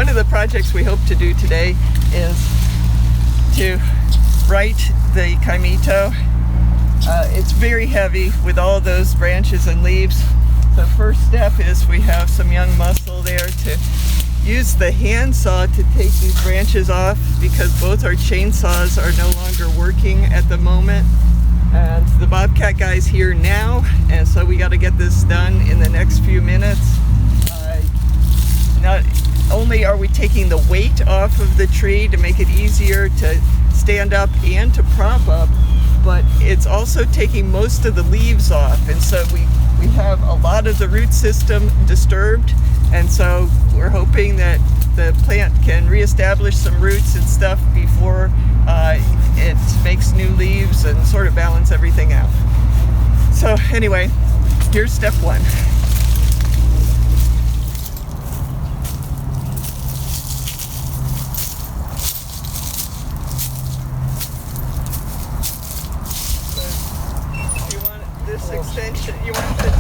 one of the projects we hope to do today is to right the caimito. It's very heavy with all those branches and leaves. The first step is we have some young muscle there to use the handsaw to take these branches off, because both our chainsaws are no longer working at the moment. And the Bobcat guy's here now, and so we got to get this done in the next few minutes. Not only are we taking the weight off of the tree to make it easier to stand up and to prop up, but it's also taking most of the leaves off, and so we have a lot of the root system disturbed, and so we're hoping that the plant can reestablish some roots and stuff before it makes new leaves and sort of balance everything out. So anyway, here's step one. So, you want this extension, you want the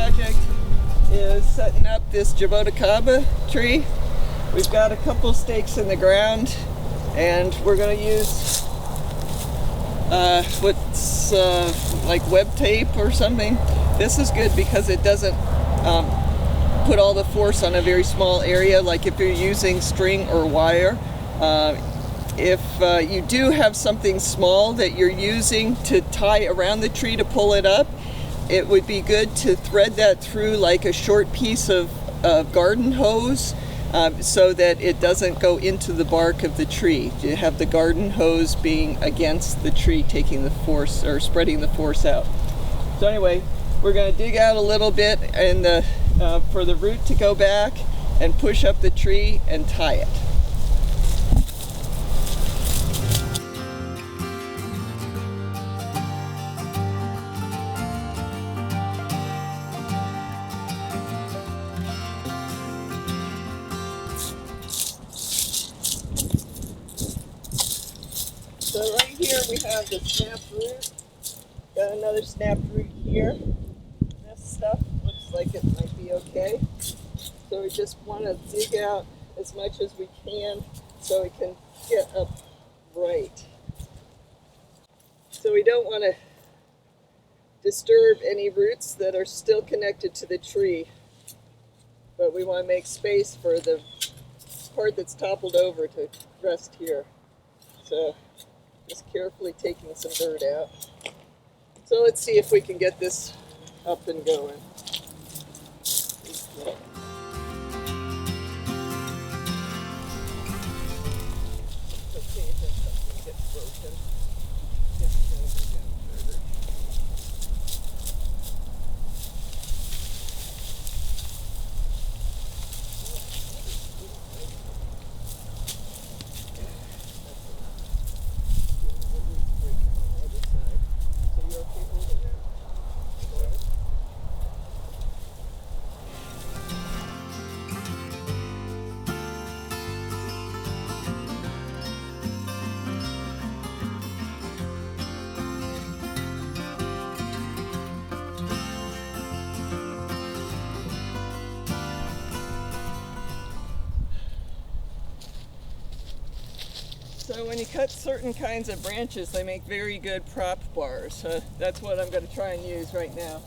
project is setting up this jaboticaba tree. We've got a couple stakes in the ground, and we're going to use what's like web tape or something. This is good because it doesn't put all the force on a very small area, like if you're using string or wire. If you do have something small that you're using to tie around the tree to pull it up, it would be good to thread that through like a short piece of garden hose, so that it doesn't go into the bark of the tree. You have the garden hose being against the tree, taking the force or spreading the force out. So anyway, we're going to dig out a little bit and for the root to go back and push up the tree and tie it. So right here we have the snap root. Got another snap root here. This stuff looks like it might be okay. So we just want to dig out as much as we can so it can get up right. So we don't want to disturb any roots that are still connected to the tree, but we want to make space for the part that's toppled over to rest here. So just carefully taking some dirt out. So let's see if we can get this up and going. Yeah. Okay, if something gets broken, it's going to go down further. So when you cut certain kinds of branches, they make very good prop bars. So that's what I'm going to try and use right now.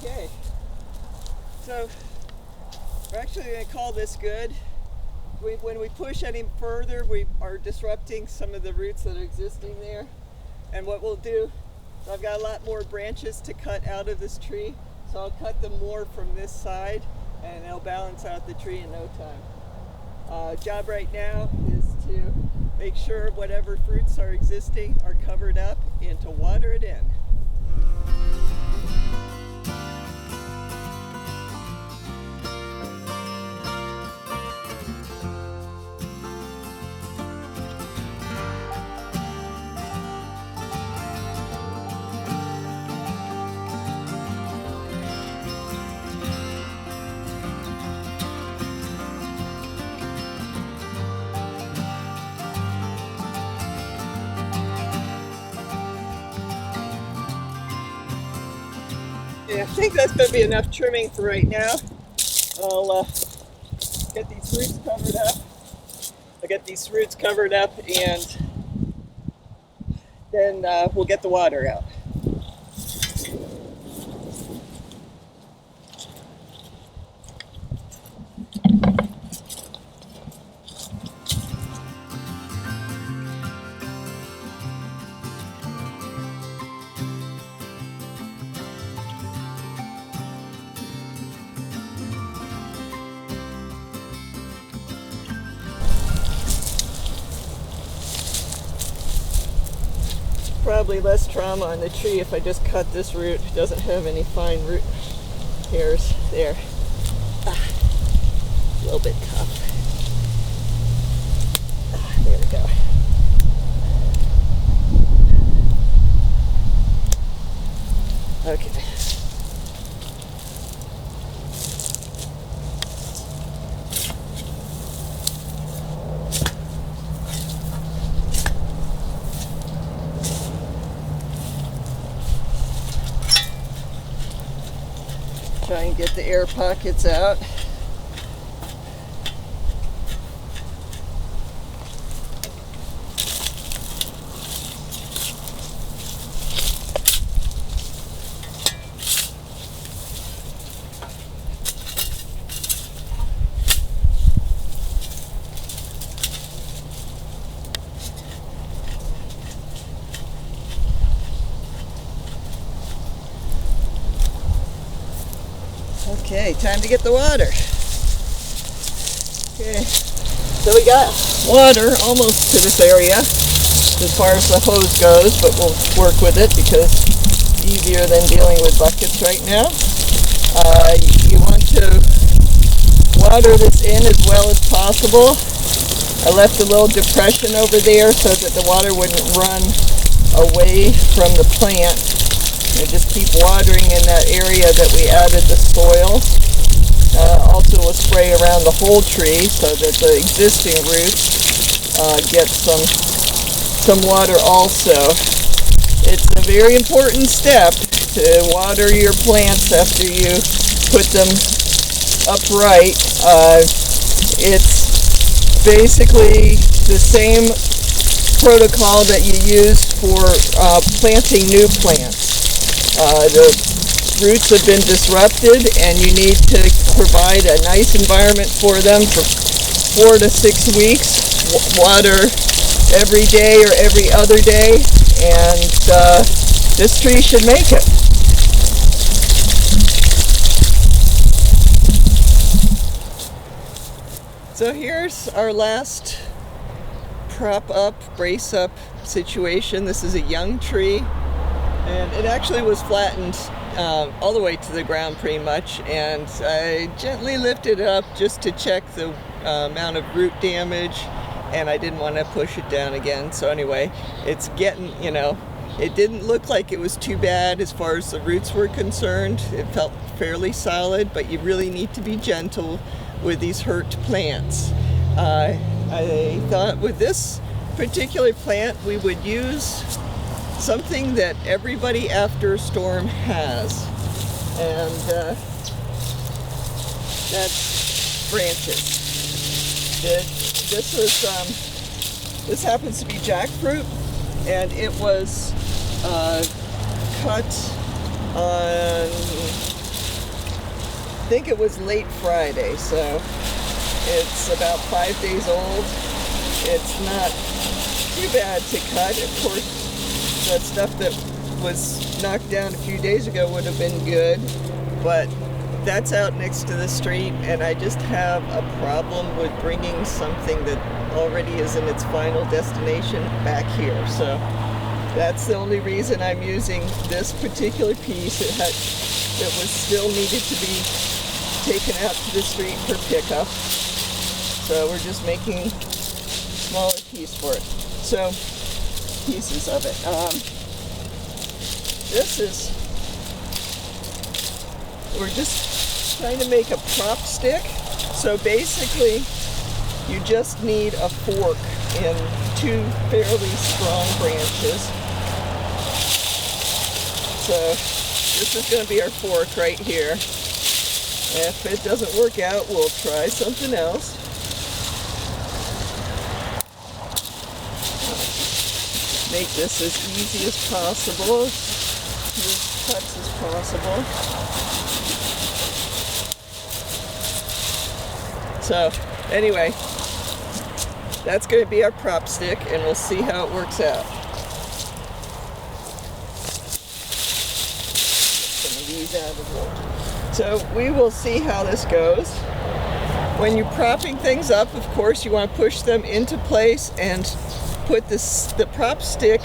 Okay, so we're actually going to call this good. When we push any further, we are disrupting some of the roots that are existing there. And what we'll do, I've got a lot more branches to cut out of this tree, so I'll cut them more from this side, and it'll balance out the tree in no time. Job right now is to make sure whatever fruits are existing are covered up and to water it in. think that's going to be enough trimming for right now. I'll get these roots covered up. And then we'll get the water out. Probably less trauma on the tree if I just cut this root. It doesn't have any fine root hairs there. A little bit tough. There we go. Okay. Try and get the air pockets out. Okay, time to get the water. Okay, so we got water almost to this area as far as the hose goes, but we'll work with it because it's easier than dealing with buckets right now. You want to water this in as well as possible. I left a little depression over there so that the water wouldn't run away from the plant. And just keep watering in that area that we added the soil. Also we'll spray around the whole tree so that the existing roots get some water also. It's a very important step to water your plants after you put them upright. It's basically the same protocol that you use for planting new plants. The roots have been disrupted and you need to provide a nice environment for them for 4 to 6 weeks. Water every day or every other day, and this tree should make it. So here's our last prop up, brace up situation. This is a young tree. And it actually was flattened all the way to the ground pretty much, and I gently lifted it up just to check the amount of root damage, and I didn't want to push it down again. So anyway, it's getting, it didn't look like it was too bad as far as the roots were concerned. It felt fairly solid, but you really need to be gentle with these hurt plants. I thought with this particular plant we would use something that everybody after a storm has, and that's branches. This happens to be jackfruit, and it was cut on, I think it was late Friday, so it's about 5 days old. It's not too bad to cut. Of course, that stuff that was knocked down a few days ago would have been good, but that's out next to the street, and I just have a problem with bringing something that already is in its final destination back here. So that's the only reason I'm using this particular piece. It was still needed to be taken out to the street for pickup, so we're just making a smaller piece for it. So pieces of it. We're just trying to make a prop stick. So basically, you just need a fork and 2 fairly strong branches. So This is going to be our fork right here. If it doesn't work out, we'll try something else. Make this as easy as possible, as cuts as possible. So anyway, that's going to be our prop stick, and we'll see how it works out. Get some of these out of the way. So we will see how this goes. When you're propping things up, of course, you want to push them into place and put the prop stick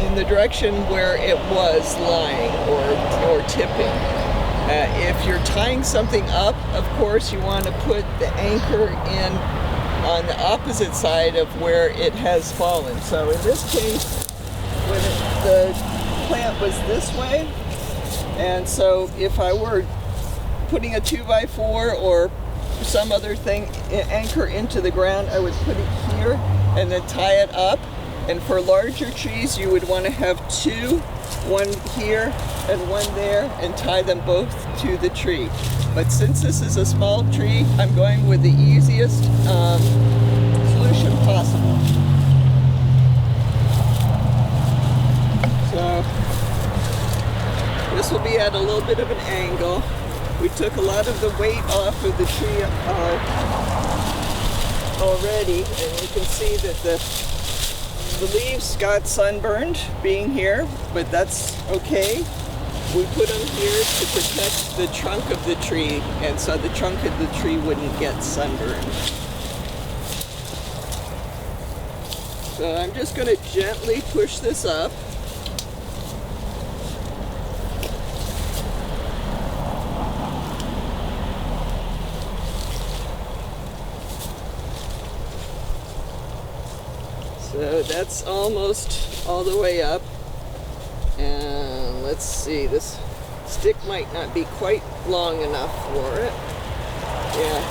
in the direction where it was lying or tipping. If you're tying something up, of course, you want to put the anchor in on the opposite side of where it has fallen. So in this case, when the plant was this way, and so if I were putting a 2x4 or some other thing, anchor into the ground, I would put it here and then tie it up. And for larger trees, you would want to have two, one here and one there, and tie them both to the tree. But since this is a small tree, I'm going with the easiest solution possible. So this will be at a little bit of an angle. We took a lot of the weight off of the tree already, and you can see that the leaves got sunburned being here, but that's okay. We put them here to protect the trunk of the tree, and so the trunk of the tree wouldn't get sunburned. So I'm just going to gently push this up. So that's almost all the way up. And let's see, this stick might not be quite long enough for it. Yeah.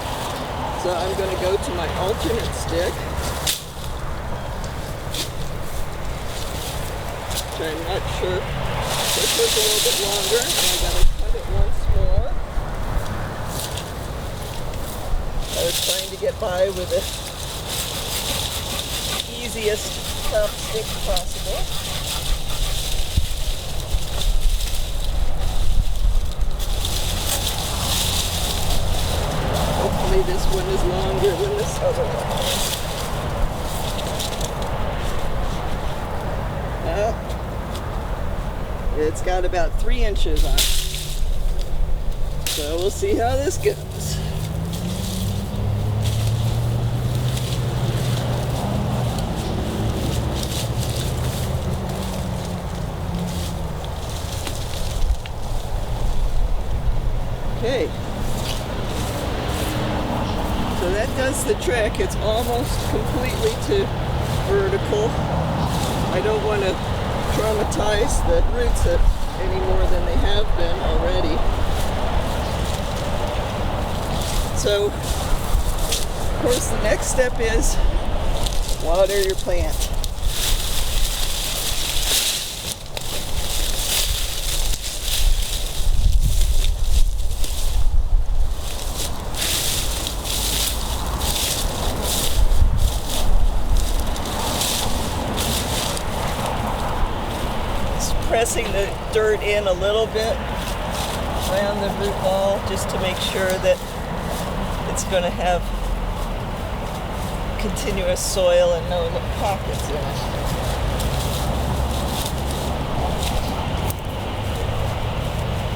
So I'm going to go to my alternate stick, which I'm not sure. This was a little bit longer, and I got to cut it once more. I was trying to get by with the easiest prop stick possible. Hopefully this one is longer than this other one. Well, it's got about 3 inches on it. So we'll see how this goes. Okay, so that does the trick. It's almost completely to vertical. I don't want to traumatize the roots any more than they have been already. So, of course, the next step is water your plant. Pressing the dirt in a little bit around the root ball just to make sure that it's going to have continuous soil and no pockets in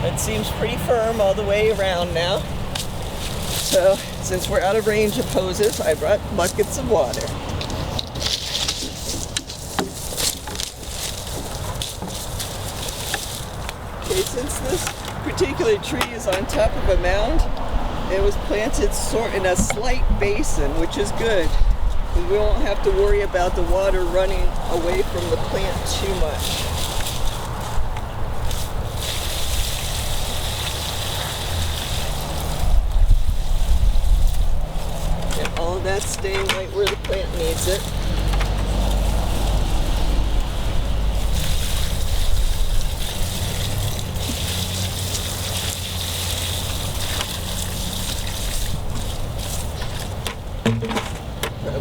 it. It seems pretty firm all the way around now. So since we're out of range of hoses, I brought buckets of water. Since this particular tree is on top of a mound, it was planted in a slight basin, which is good. And we won't have to worry about the water running away from the plant too much. And all of that staying right where the plant needs it.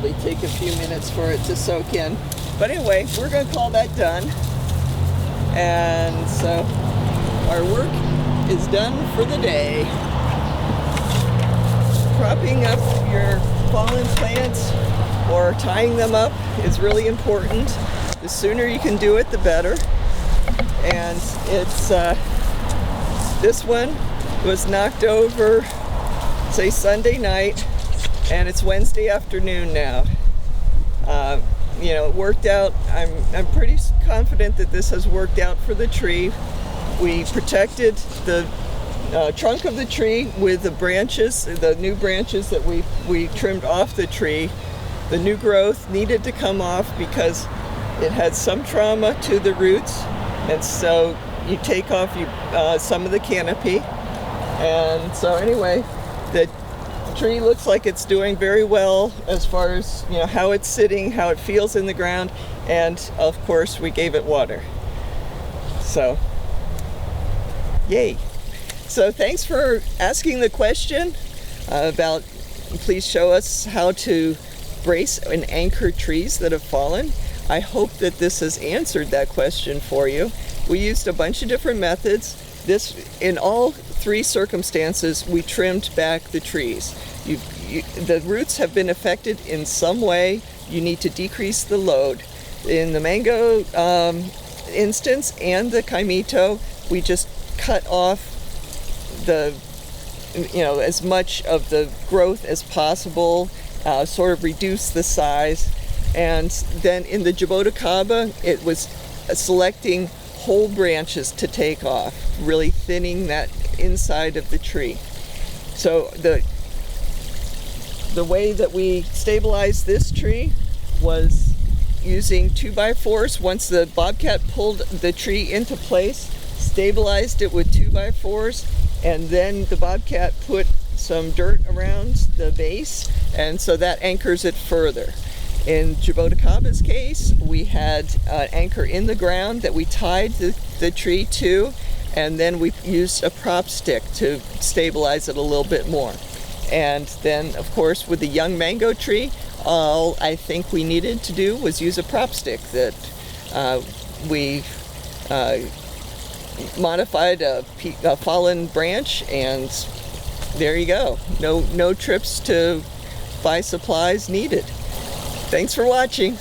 probably take a few minutes for it to soak in. But anyway, we're going to call that done. And so our work is done for the day. Propping up your fallen plants or tying them up is really important. The sooner you can do it, the better. And it's this one was knocked over, say, Sunday night, and it's Wednesday afternoon now. It worked out. I'm pretty confident that this has worked out for the tree. We protected the trunk of the tree with the branches, the new branches that we trimmed off the tree. The new growth needed to come off because it had some trauma to the roots, and so you take off some of the canopy. And so anyway, the tree looks like it's doing very well as far as how it's sitting, how it feels in the ground, and of course we gave it water. So yay. So thanks for asking the question about, please show us how to brace and anchor trees that have fallen. I hope that this has answered that question for you. We used a bunch of different methods. In all three circumstances, we trimmed back the trees. The roots have been affected in some way. You need to decrease the load. In the mango instance and the caimito, we just cut off as much of the growth as possible, sort of reduce the size. And then in the jaboticaba, it was selecting whole branches to take off, really thinning that inside of the tree. So the way that we stabilized this tree was using 2x4s. Once the bobcat pulled the tree into place, stabilized it with 2x4s, and then the bobcat put some dirt around the base, and so that anchors it further. In jabuticaba's case, we had an anchor in the ground that we tied the tree to, and then we used a prop stick to stabilize it a little bit more. And then, of course, with the young mango tree, all I think we needed to do was use a prop stick that we modified a fallen branch, and there you go. No trips to buy supplies needed. Thanks for watching.